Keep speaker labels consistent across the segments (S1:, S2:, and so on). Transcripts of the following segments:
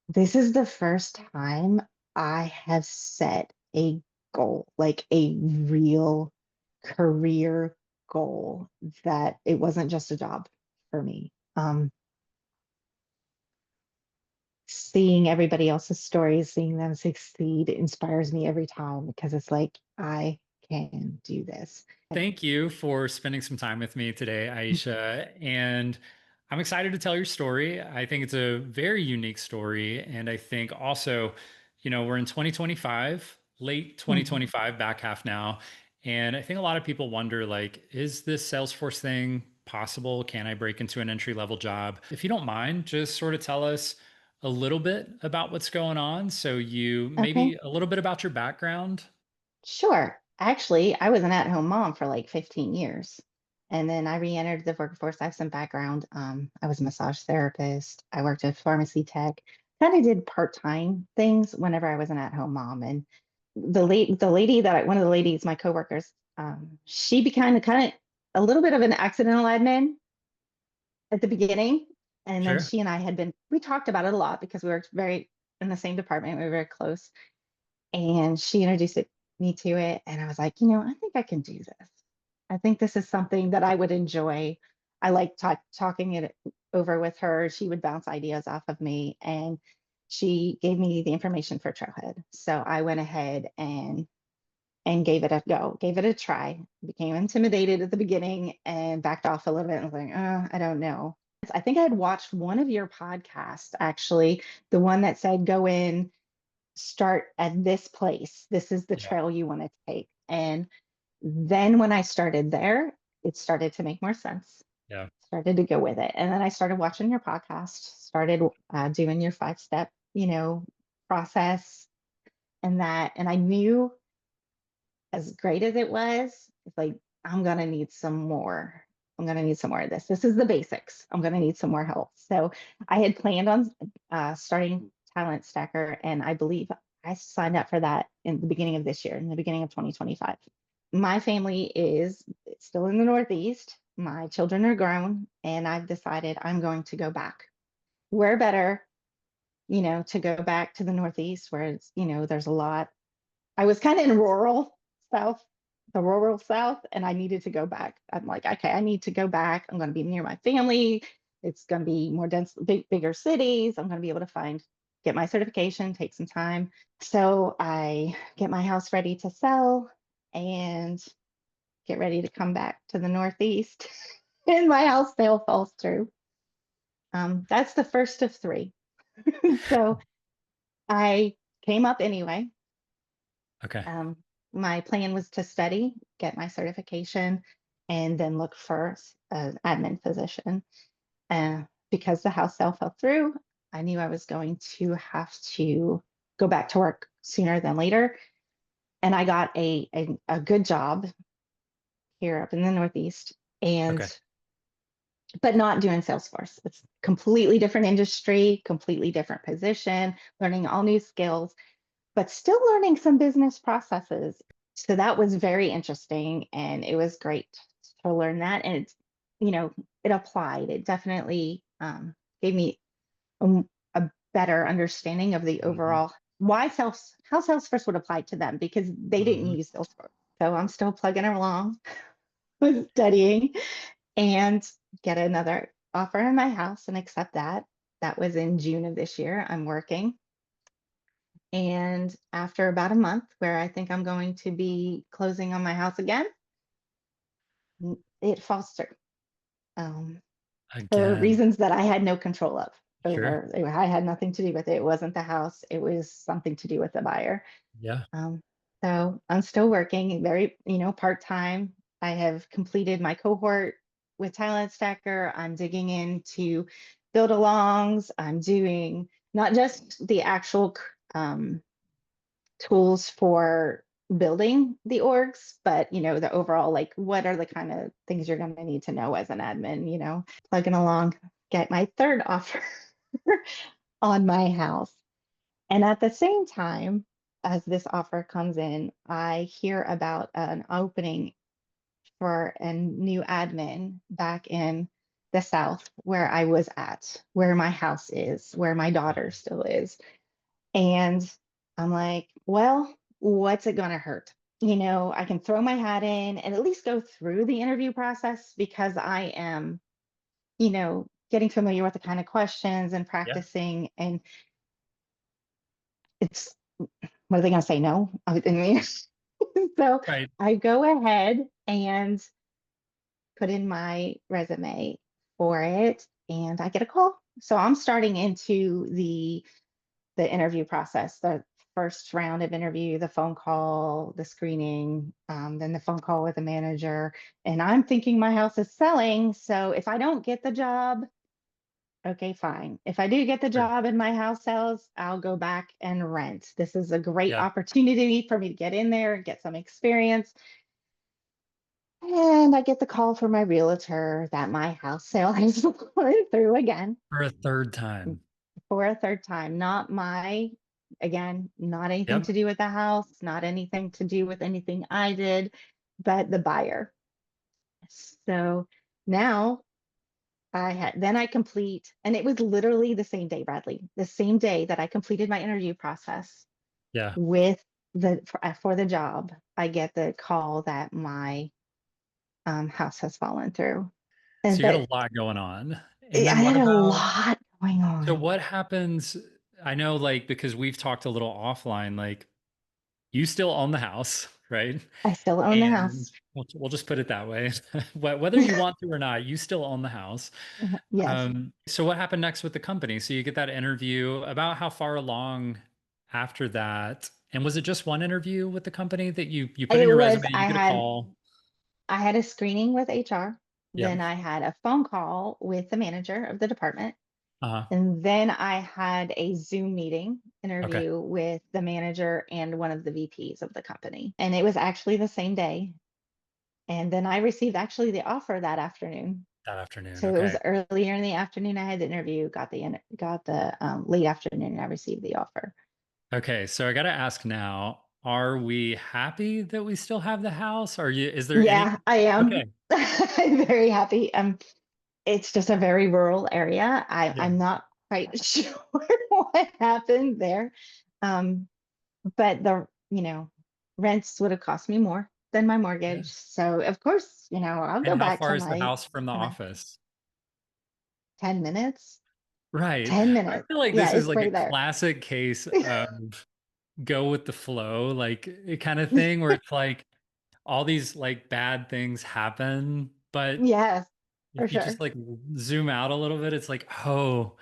S1: This is the first time I have set a goal, like a real career goal, that it wasn't just a job for me. Seeing everybody else's stories, seeing them succeed inspires me every time because it's like, I can do this.
S2: Thank you for spending some time with me today, Aisha. And I'm excited to tell your story. I think it's a very unique story. And I think also, we're in 2025, late
S1: Mhm.
S2: 2025, back half now. And I think a lot of people wonder, like, is this Salesforce thing possible? Can I break into an entry level job? If you don't mind, just sort of tell us a little bit about what's going on. So you
S1: Okay,
S2: maybe a little bit about your background.
S1: sure. Actually, I was an at-home mom for like 15 years. And then I re-entered the workforce. I have some background. I was a massage therapist. I worked at pharmacy tech, kind of did part-time things whenever I was an at-home mom. And the lady one of the ladies, my coworkers, she became kind of a little bit of an accidental admin at the beginning. And then
S2: Sure.
S1: she and I we talked about it a lot because we worked very in the same department. We were very close. And she introduced me to it. And I was like, I think I can do this. I think this is something that I would enjoy. I like talking it over with her. She would bounce ideas off of me. And she gave me the information for Trailhead. So I went ahead and gave it a go, gave it a try. Became intimidated at the beginning and backed off a little bit and was like, I don't know. I think I had watched one of your podcasts, actually, the one that said go in, start at this place. This is the
S2: Yeah.
S1: trail you want to take. And then when I started there, it started to make more sense.
S2: Yeah.
S1: Started to go with it. And then I started watching your podcast, started doing your 5 step, process and that. And I knew, as great as it was, it's like, I'm going to need some more. I'm going to need some more of this. This is the basics. I'm going to need some more help. So I had planned on starting Talent Stacker, and I believe I signed up for that in the beginning of this year, in the beginning of 2025. My family is still in the Northeast. My children are grown, and I've decided I'm going to go back. Where better, to go back to the Northeast where there's a lot. I was kind of in South, the rural South, and I needed to go back. I'm like, okay, I need to go back. I'm going to be near my family. It's going to be more dense, bigger cities. I'm going to be able to get my certification, take some time. So I get my house ready to sell and get ready to come back to the Northeast. And my house sale falls through. That's the first of three. So I came up anyway.
S2: Okay.
S1: Um, my plan was to study, get my certification, and then look for an admin position. Because the house sale fell through, I knew I was going to have to go back to work sooner than later. And I got a good job here up in the Northeast, and
S2: Okay.
S1: but not doing Salesforce. It's completely different industry, completely different position, learning all new skills, but still learning some business processes. So that was very interesting and it was great to learn that. And it applied. It definitely gave me a better understanding of the
S2: Hmm.
S1: overall how Salesforce would apply to them because they didn't
S2: Hmm.
S1: use Salesforce. So I'm still plugging along with studying and get another offer in my house and accept that. That was in June of this year. I'm working. And after about a month, where I think I'm going to be closing on my house again, it falls through for
S2: Again.
S1: reasons that I had no control of
S2: Sure.
S1: over. I had nothing to do with it. It wasn't the house, it was something to do with the buyer.
S2: Yeah.
S1: Um, so I'm still working very, part time. I have completed my cohort with Talent Stacker. I'm digging into build alongs. I'm doing not just the actual tools for building the orgs, but the overall, like, what are the kind of things you're going to need to know as an admin, plugging along, get my third offer on my house. And at the same time, as this offer comes in, I hear about an opening for a new admin back in. the South where I was at, where my house is, where my daughter still is. And I'm like, well, what's it going to hurt? I can throw my hat in and at least go through the interview process because I am, getting familiar with the kind of questions and
S2: Yeah.
S1: practicing. And it's, what are they going to say? No. I mean, so
S2: Right.
S1: I go ahead and put in my resume for it and I get a call. So I'm starting into the interview process, the first round of interview, the phone call, the screening, then the phone call with the manager. And I'm thinking my house is selling. So if I don't get the job, okay, fine. If I do get the
S2: Sure.
S1: job and my house sells, I'll go back and rent. This is a great
S2: Yeah.
S1: opportunity for me to get in there and get some experience. And I get the call from my realtor that my house sale has fallen through again
S2: For a third time.
S1: for a third time. Again, not anything to
S2: Yep.
S1: do with the house, not anything to do with anything I did, but the buyer. So now then I complete, and it was literally the same day, Bradley, the same day that I completed my interview process
S2: Yeah.
S1: with for the job, I get the call that my house has fallen through. And
S2: So you got
S1: but
S2: a lot going on. And
S1: I
S2: then what
S1: had a
S2: about,
S1: lot going
S2: so
S1: on.
S2: what happens? I know, like, because we've talked a little offline, like, you still own the house, right?
S1: I still own the
S2: And
S1: house.
S2: we'll just put it that way. Whether you want to or not, you still own the house.
S1: Yes,
S2: So what happened next with the company? So you get that interview. About how far along after that? And was it just one interview with the company that you put in
S1: it
S2: your
S1: was.
S2: resume, you get a call?
S1: I had a screening with HR.
S2: Yep.
S1: Then I had a phone call with the manager of the department.
S2: Uh-huh.
S1: And then I had a Zoom meeting
S2: Okay.
S1: interview with the manager and one of the VPs of the company. And it was actually the same day. And then I received actually the offer that afternoon.
S2: That afternoon.
S1: So it was
S2: Okay.
S1: earlier in the afternoon. I had the interview, got the late afternoon, and I received the offer.
S2: Okay. So I got to ask now, are we happy that we still have the house? Is there any?
S1: Yeah, I am.
S2: Okay.
S1: I'm very happy. It's just a very rural area.
S2: Yeah.
S1: I'm not quite sure what happened there. Um, but rents would have cost me more than my
S2: Yeah.
S1: mortgage. So of course, I'll
S2: And
S1: go
S2: how
S1: back
S2: far
S1: to
S2: is the
S1: my
S2: house from the
S1: to my
S2: office?
S1: 10 minutes.
S2: Right.
S1: 10
S2: I
S1: minutes.
S2: feel like
S1: Yeah,
S2: this is
S1: it's
S2: like a
S1: right there.
S2: classic case of go with the flow, like kind of thing where it's like all these like bad things happen, but
S1: Yes, for
S2: if you just
S1: sure.
S2: like zoom out a little bit, it's like, oh,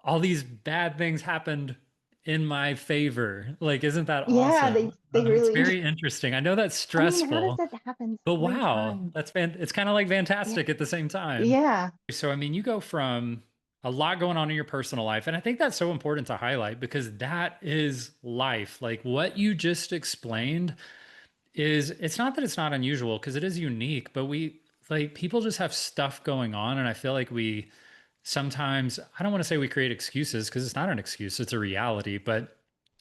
S2: all these bad things happened in my favor. Like, isn't that
S1: Yeah,
S2: awesome?
S1: they
S2: It's
S1: really
S2: very interesting. I know that's
S1: I mean, how does
S2: stressful,
S1: that happen
S2: but
S1: so many
S2: wow,
S1: times?
S2: it's kind of like
S1: Yeah.
S2: fantastic at the same time.
S1: Yeah.
S2: So, I mean, you go from a lot going on in your personal life. And I think that's so important to highlight because that is life. Like what you just explained is it's not that it's not unusual because it is unique, but like people just have stuff going on. And I feel like we sometimes, I don't want to say we create excuses because it's not an excuse, it's a reality, but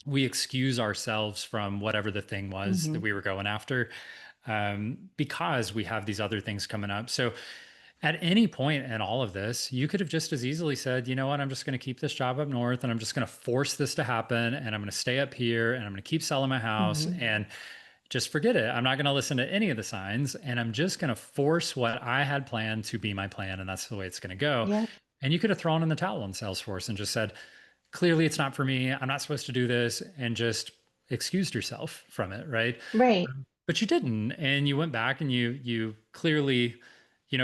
S2: we excuse ourselves from whatever the thing was that
S1: Hmm.
S2: we were going after because we have these other things coming up. So at any point in all of this, you could have just as easily said, you know what, I'm just going to keep this job up north and I'm just going to force this to happen and I'm going to stay up here and I'm going to keep selling my house
S1: Hmm.
S2: and just forget it. I'm not going to listen to any of the signs and I'm just going to force what I had planned to be my plan. And that's the way it's going to go.
S1: Yep.
S2: And you could have thrown in the towel on Salesforce and just said, clearly it's not for me. I'm not supposed to do this and just excused yourself from it, right?
S1: Right.
S2: But you didn't, and you went back and you clearly,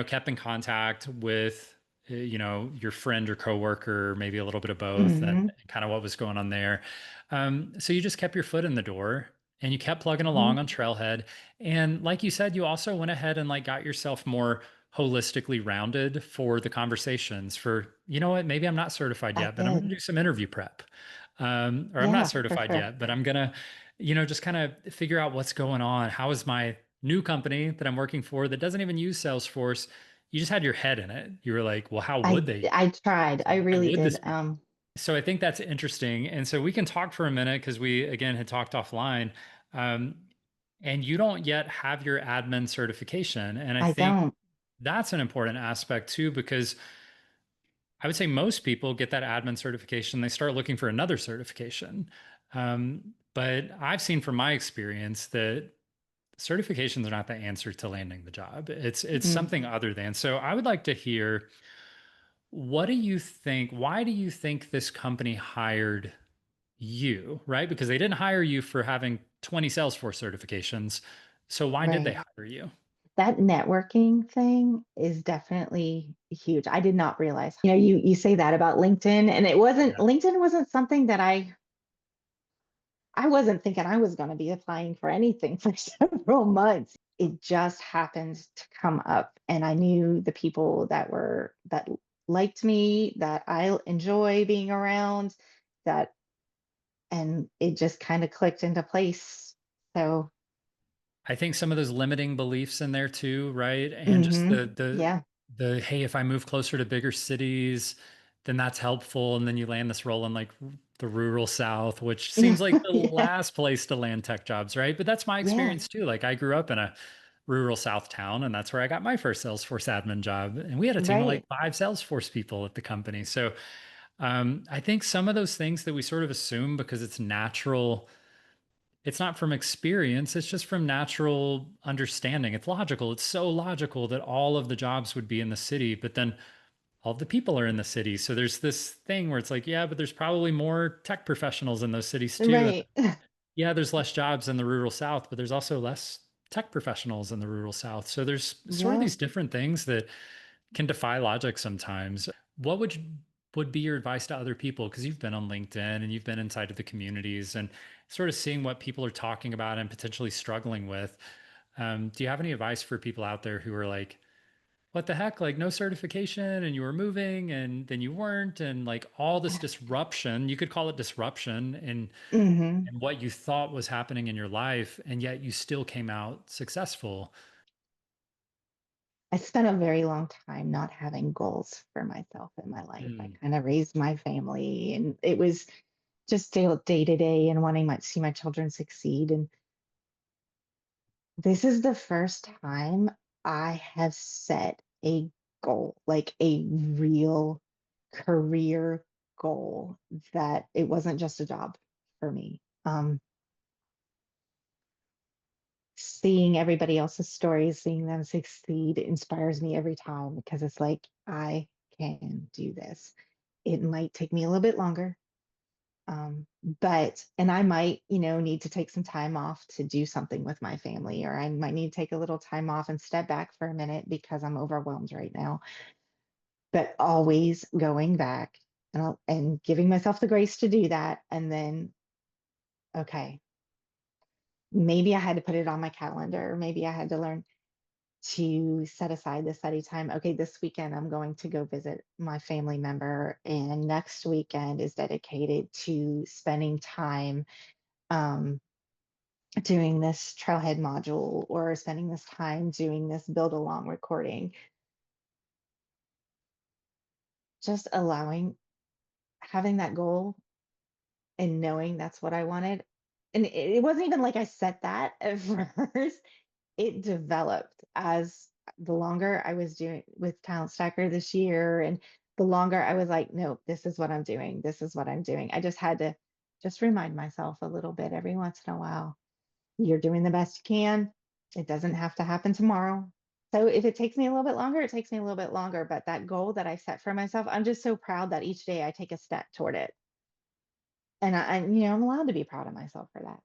S2: kept in contact with your friend or coworker, maybe a little bit of both, and
S1: Hmm.
S2: kind of what was going on there. So you just kept your foot in the door and you kept plugging along
S1: Hmm.
S2: on Trailhead. And like you said, you also went ahead and like got yourself more holistically rounded for the conversations for, you know what, maybe I'm not certified
S1: I
S2: yet, but I'm going
S1: did.
S2: to do some interview prep. Or I'm not
S1: Yeah, for
S2: certified
S1: sure.
S2: yet, but I'm going to, just kind of figure out what's going on. How is my new company that I'm working for that doesn't even use Salesforce? You just had your head in it. You were like, well, how would they?
S1: I tried. I
S2: How
S1: really
S2: would this
S1: did.
S2: be? So I think that's interesting. And so we can talk for a minute because we, again, had talked offline. Um, and you don't yet have your admin certification. And I
S1: I
S2: think
S1: don't.
S2: That's an important aspect too, because I would say most people get that admin certification, they start looking for another certification. But I've seen from my experience that certifications are not the answer to landing the job. It's something
S1: Mhm.
S2: other than. So I would like to hear, what do you think? Why do you think this company hired you, right? Because they didn't hire you for having 20 Salesforce certifications. So why did they
S1: Right.
S2: hire you?
S1: That networking thing is definitely huge. I did not realize. You say that about LinkedIn, and
S2: Yeah.
S1: LinkedIn wasn't something that I wasn't thinking I was going to be applying for anything for several months. It just happened to come up, and I knew the people that liked me, that I enjoy being around, that and it just kind of clicked into place. So,
S2: I think some of those limiting beliefs in there too, right? And just
S1: yeah.
S2: the hey, if I move closer to bigger cities, then that's helpful. And then you land this role in like the rural South, which seems like the
S1: Yeah.
S2: last place to land tech jobs, right? But that's my
S1: Yeah.
S2: experience too. Like I grew up in a rural South town, and that's where I got my first Salesforce admin job. And we had a team of like
S1: Right.
S2: 5 Salesforce people at the company. So I think some of those things that we sort of assume because it's natural, it's not from experience, it's just from natural understanding. It's logical. It's so logical that all of the jobs would be in the city, but then all of the people are in the city. So there's this thing where it's like, yeah, but there's probably more tech professionals in those cities too. And
S1: Right.
S2: yeah, there's less jobs in the rural South, but there's also less tech professionals in the rural South. So there's sort of
S1: Yeah.
S2: these different things that can defy logic sometimes. What would be your advice to other people? Because you've been on LinkedIn and you've been inside of the communities and sort of seeing what people are talking about and potentially struggling with. Do you have any advice for people out there who are like, what the heck? Like no certification and you were moving and then you weren't, and like all this disruption, you could call it disruption
S1: hmm
S2: and what you thought was happening in your life, and yet you still came out successful.
S1: I spent a very long time not having goals for myself in my life. I
S2: Mm.
S1: kind of raised my family, and it was just day to day and wanting to see my children succeed. And this is the first time I have set a goal, like a real career goal, that it wasn't just a job for me. Seeing everybody else's stories, seeing them succeed inspires me every time, because it's like, I can do this. It might take me a little bit longer. And I might, need to take some time off to do something with my family, or I might need to take a little time off and step back for a minute because I'm overwhelmed right now. But always going back and giving myself the grace to do that. And then, okay, maybe I had to put it on my calendar. Maybe I had to learn to set aside this study time. Okay, this weekend I'm going to go visit my family member, and next weekend is dedicated to spending time um, doing this trailhead module, or spending this time doing this build along recording. Just having that goal and knowing that's what I wanted. And it wasn't even like I set that at first. It developed as the longer I was doing with Talent Stacker this year, and the longer I was like, no, this is what I'm doing. This is what I'm doing. I just had to just remind myself a little bit every once in a while. You're doing the best you can. It doesn't have to happen tomorrow. So if it takes me a little bit longer, it takes me a little bit longer. But that goal that I set for myself, I'm just so proud that each day I take a step toward it. And I'm allowed to be proud of myself for that.